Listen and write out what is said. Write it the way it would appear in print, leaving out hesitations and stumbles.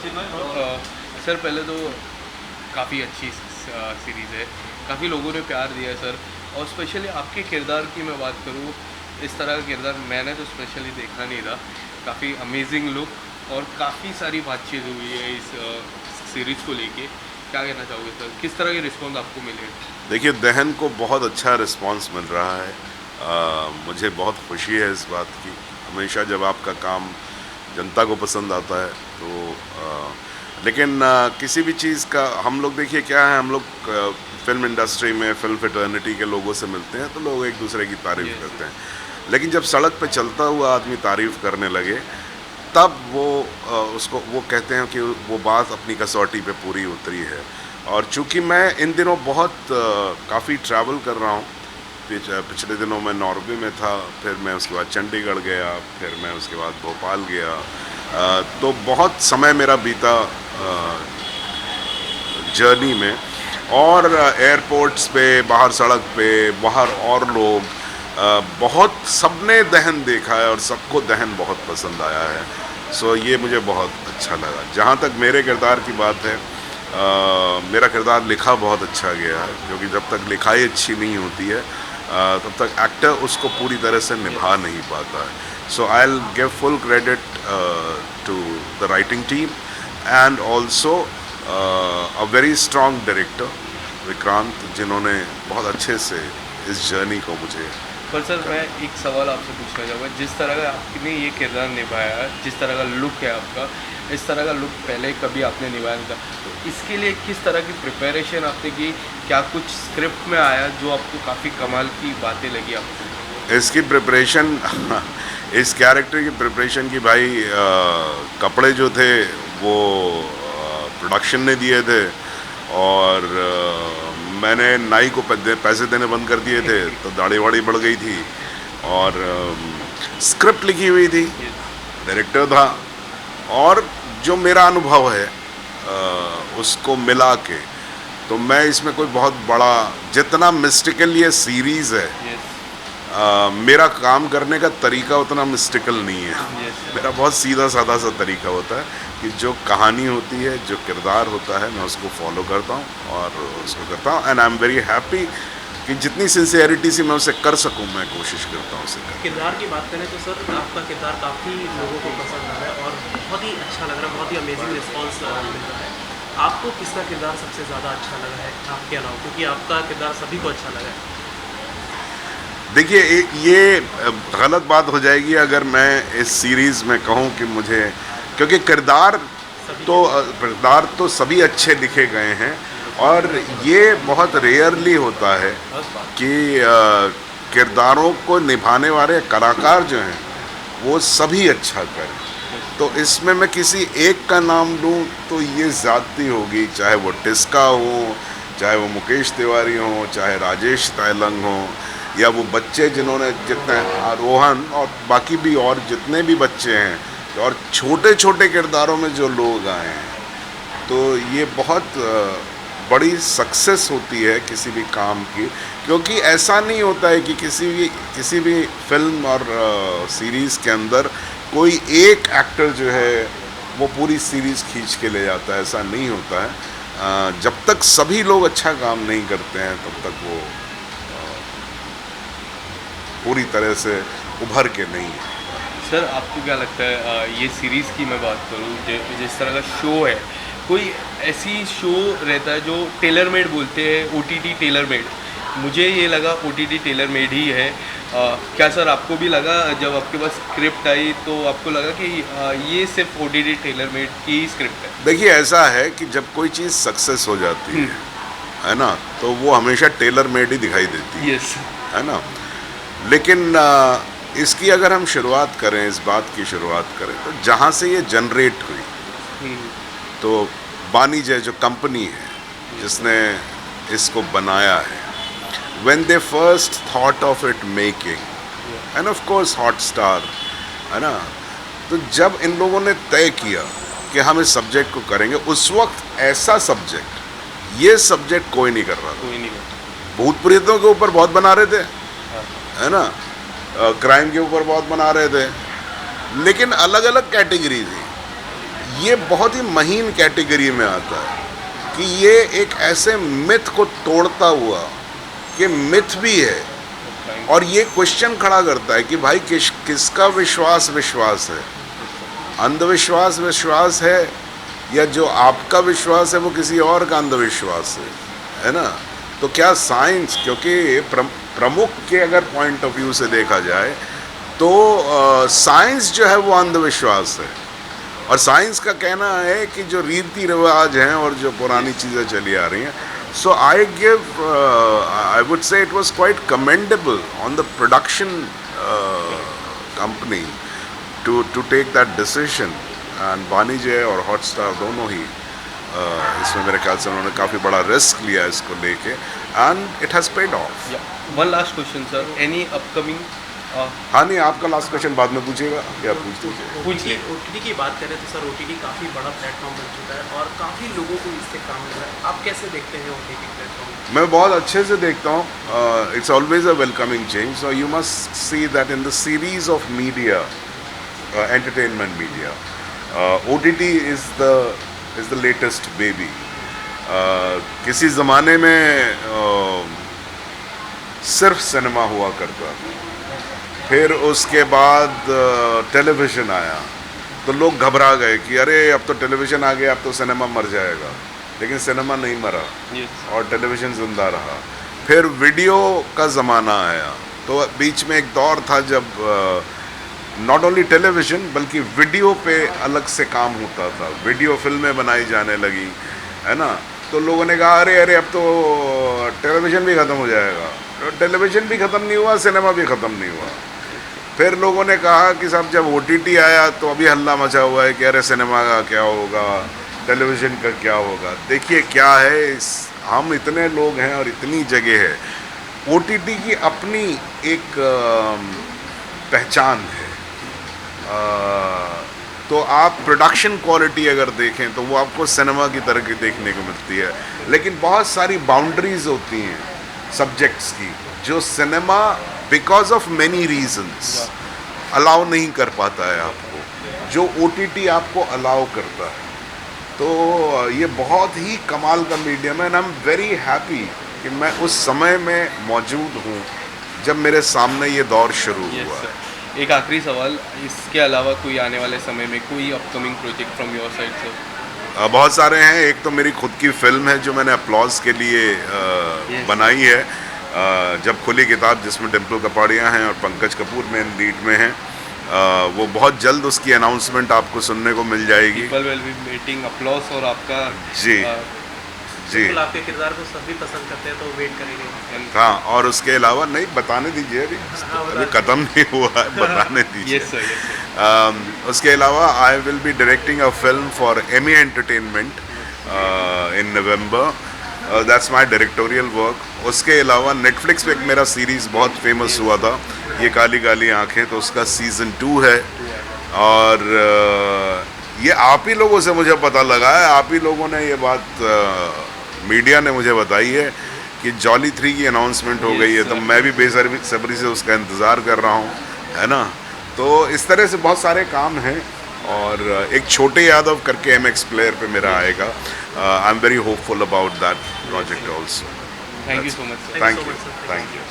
Sir पहले तो काफ़ी अच्छी सीरीज़ है, काफ़ी लोगों ने प्यार दिया है सर। और स्पेशली आपके किरदार की मैं बात करूँ, इस तरह का किरदार मैंने तो स्पेशली देखा नहीं था। काफ़ी अमेजिंग लुक और काफ़ी सारी बातचीत हुई है इस सीरीज़ को लेके। क्या कहना चाहोगे सर, किस तरह के रिस्पॉन्स आपको मिले? देखिए, दहन को बहुत अच्छा रिस्पांस मिल रहा है। मुझे बहुत खुशी है इस बात की। हमेशा जब आपका काम जनता को पसंद आता है तो लेकिन किसी भी चीज़ का हम लोग, देखिए क्या है, हम लोग फिल्म इंडस्ट्री में फिल्म फ्रेटर्निटी के लोगों से मिलते हैं तो लोग एक दूसरे की तारीफ़ यस। करते हैं। लेकिन जब सड़क पे चलता हुआ आदमी तारीफ़ करने लगे, तब वो उसको वो कहते हैं कि वो बात अपनी कसौटी पे पूरी उतरी है। और चूँकि मैं इन दिनों बहुत काफ़ी ट्रैवल कर रहा हूँ, पिछले दिनों मैं नॉर्वे में था, फिर मैं उसके बाद चंडीगढ़ गया, फिर मैं उसके बाद भोपाल गया, तो बहुत समय मेरा बीता जर्नी में। और एयरपोर्ट्स पे, बाहर सड़क पे, बाहर और लोग, बहुत सबने दहन देखा है और सबको दहन बहुत पसंद आया है। सो ये मुझे बहुत अच्छा लगा। जहाँ तक मेरे किरदार की बात है, मेरा किरदार लिखा बहुत अच्छा गया है, क्योंकि जब तक लिखाई अच्छी नहीं होती है तब तक एक्टर उसको पूरी तरह से निभा नहीं पाता है। So I will give full credit to the writing team and also a very strong director Vikrant, जिन्होंने बहुत अच्छे से इस जर्नी को मुझे। पर सर मैं एक सवाल आपसे पूछना चाहूँगा, जिस तरह का आपने ये किरदार निभाया है, जिस तरह का लुक है आपका, इस तरह का लुक पहले कभी आपने निभाया नहीं था, तो इसके लिए किस तरह की प्रिपरेशन आपने की? क्या कुछ स्क्रिप्ट में आया जो आपको काफ़ी कमाल की बातें लगी आपको? इसकी प्रिपरेशन इस कैरेक्टर की प्रिपरेशन की भाई, कपड़े जो थे वो प्रोडक्शन ने दिए थे, और मैंने नाई को पैसे देने बंद कर दिए थे, तो दाढ़ी वाड़ी बढ़ गई थी। और स्क्रिप्ट लिखी हुई थी, डायरेक्टर था, और जो मेरा अनुभव है उसको मिला के, तो मैं इसमें कोई बहुत बड़ा, जितना मिस्टिकल ये सीरीज़ है, यस। मेरा काम करने का तरीका उतना मिस्टिकल नहीं है। Yes sir. मेरा बहुत सीधा साधा सा तरीका होता है कि जो कहानी होती है, जो किरदार होता है, मैं उसको फॉलो करता हूँ और उसको करता हूँ। And I am very happy कि जितनी सिंसियरिटी से मैं उसे कर सकूँ, मैं कोशिश करता हूँ उसे करने किरदार की बात करें तो सर आपका किरदार काफ़ी लोगों को पसंद आ रहा है और बहुत ही अच्छा लग रहा है, बहुत ही अमेजिंग रिस्पॉन्स मिल रहा है। आपको किसका किरदार सबसे ज़्यादा अच्छा लगा है आपके अलावा, क्योंकि आपका किरदार सभी को अच्छा लगा है? देखिए, ये गलत बात हो जाएगी अगर मैं इस सीरीज़ में कहूँ कि मुझे, क्योंकि सभी किरदार तो सभी अच्छे लिखे गए हैं, और ये बहुत रेयरली होता है कि किरदारों को निभाने वाले कलाकार जो हैं वो सभी अच्छा करें। तो इसमें मैं किसी एक का नाम लूँ तो ये ज़्यादती होगी, चाहे वो टिस्का हो, चाहे वो मुकेश तिवारी हो, चाहे राजेश तैलंग हो, या वो बच्चे जिन्होंने, जितने रोहन और बाकी भी और जितने भी बच्चे हैं, और छोटे छोटे किरदारों में जो लोग आए हैं, तो ये बहुत बड़ी सक्सेस होती है किसी भी काम की। क्योंकि ऐसा नहीं होता है कि किसी भी फिल्म और सीरीज़ के अंदर कोई एक एक्टर जो है वो पूरी सीरीज़ खींच के ले जाता है, ऐसा नहीं होता है। जब तक सभी लोग अच्छा काम नहीं करते हैं तब तक वो पूरी तरह से उभर के नहीं है। सर आपको क्या लगता है, ये सीरीज़ की मैं बात करूँ, जिस तरह का शो है, कोई ऐसी शो रहता है जो टेलर मेड बोलते हैं, ओटीटी टेलर मेड? मुझे ये लगा ओटीटी टेलर मेड ही है। क्या सर आपको भी लगा जब आपके पास स्क्रिप्ट आई तो आपको लगा कि ये सिर्फ ओटीटी टेलर मेड की ही स्क्रिप्ट है? देखिए, ऐसा है कि जब कोई चीज़ सक्सेस हो जाती है ना, तो वो हमेशा टेलर मेड ही दिखाई देती यस। है ना। लेकिन इसकी अगर हम शुरुआत करें, इस बात की शुरुआत करें, तो जहाँ से ये जनरेट हुई, तो वाणिज्य जो कंपनी है जिसने इसको बनाया है, when they first thought of it making, and of course Hotstar, है ना, तो जब इन लोगों ने तय किया कि हम इस सब्जेक्ट को करेंगे, उस वक्त ऐसा सब्जेक्ट, ये सब्जेक्ट कोई नहीं कर रहा था। कोई नहीं करता। भूत प्रेतों के ऊपर बहुत बना रहे थे, हाँ। है ना, क्राइम के ऊपर बहुत बना रहे थे, लेकिन अलग अलग कैटेगरी थी। ये बहुत ही महीन कैटेगरी में आता है कि ये एक ऐसे मिथ को तोड़ता हुआ कि मिथ भी है, और ये क्वेश्चन खड़ा करता है कि भाई किसका विश्वास विश्वास है, अंधविश्वास विश्वास है, या जो आपका विश्वास है वो किसी और का अंधविश्वास है ना। तो क्या साइंस, क्योंकि प्रमुख के अगर पॉइंट ऑफ व्यू से देखा जाए तो साइंस जो है वो अंधविश्वास है, और साइंस का कहना है कि जो रीति रिवाज हैं और जो पुरानी चीज़ें चली आ रही हैं, so I would say it was quite commendable on the production company to take that decision, and Bani J और हॉटस्टार दोनों ही इसमें मेरे ख्याल से उन्होंने काफ़ी बड़ा रिस्क लिया इसको लेके, and it has paid of. One last question sir, any upcoming? हाँ नहीं, आपका लास्ट क्वेश्चन बाद में पूछिएगा या पूछ दीजिए। पूछ लिए। OTT की बात करें तो सर OTT काफ़ी बड़ा प्लेटफॉर्म बन चुका है और काफ़ी लोगों को इससे काम मिल रहा है। आप कैसे देखते हैं OTT प्लेटफॉर्म? मैं बहुत अच्छे से देखता हूँ। It's always a welcoming change, so you must see that in the series of media, entertainment media, OTT is the latest baby. किसी ज़माने में सिर्फ सिनेमा हुआ करता था, फिर उसके बाद टेलीविज़न आया, तो लोग घबरा गए कि अरे अब तो टेलीविज़न आ गया, अब तो सिनेमा मर जाएगा, लेकिन सिनेमा नहीं मरा और टेलीविज़न ज़िंदा रहा। फिर वीडियो का ज़माना आया, तो बीच में एक दौर था जब नॉट ओनली टेलीविज़न बल्कि वीडियो पे अलग से काम होता था, वीडियो फिल्में बनाई जाने लगी, है ना। तो लोगों ने कहा अरे अब तो टेलीविज़न भी ख़त्म हो जाएगा, तो टेलीविज़न भी ख़त्म नहीं हुआ, सिनेमा भी ख़त्म नहीं हुआ। फिर लोगों ने कहा कि साहब जब OTT आया तो अभी हल्ला मचा हुआ है कि अरे सिनेमा का क्या होगा, टेलीविज़न का क्या होगा। देखिए क्या है, हम इतने लोग हैं और इतनी जगह है, OTT की अपनी एक पहचान है। तो आप प्रोडक्शन क्वालिटी अगर देखें तो वो आपको सिनेमा की तरह की देखने को मिलती है, लेकिन बहुत सारी बाउंड्रीज होती हैं सब्जेक्ट्स की जो cinema because of many reasons allow नहीं कर पाता है आपको, जो OTT आपको अलाउ करता है। तो ये बहुत ही कमाल का मीडियम है, and I am very happy कि मैं उस समय में मौजूद हूँ जब मेरे सामने ये दौर शुरू हुआ है। एक आखिरी सवाल, इसके अलावा कोई आने वाले समय में कोई upcoming project from your side sir? बहुत सारे हैं। एक तो मेरी खुद की फिल्म है जो मैंने अपलॉज के लिए बनाई है, जब खुली किताब, जिसमें डिम्पल कपाड़िया हैं और पंकज कपूर मेन लीड में हैं। वो बहुत जल्द उसकी अनाउंसमेंट आपको सुनने को मिल जाएगी। People will be waiting applause और आपका जी जी, आपके किरदार को सभी पसंद करते हैं, तो वेट करेंगे। हाँ, और उसके अलावा नहीं बताने दीजिए, अभी ख़त्म नहीं हुआ है, बताने दीजिए। Yes sir. उसके अलावा I will be directing a film for Amy entertainment in November, that's my directorial work. उसके अलावा नेटफ्लिक्स पे एक मेरा सीरीज़ बहुत फेमस हुआ था, ये काली काली आँखें, तो उसका सीज़न 2 है। और ये आप ही लोगों से मुझे पता लगा है, आप ही लोगों ने ये बात मीडिया ने मुझे बताई है कि जॉली 3 की अनाउंसमेंट हो गई है, तो मैं भी बेसब्री से उसका इंतज़ार कर रहा हूँ, है ना। तो इस तरह से बहुत सारे काम हैं, और एक छोटे यादव करके MX प्लेयर पे मेरा आएगा। I am very hopeful about that project also. Thank you so much sir. Thank you.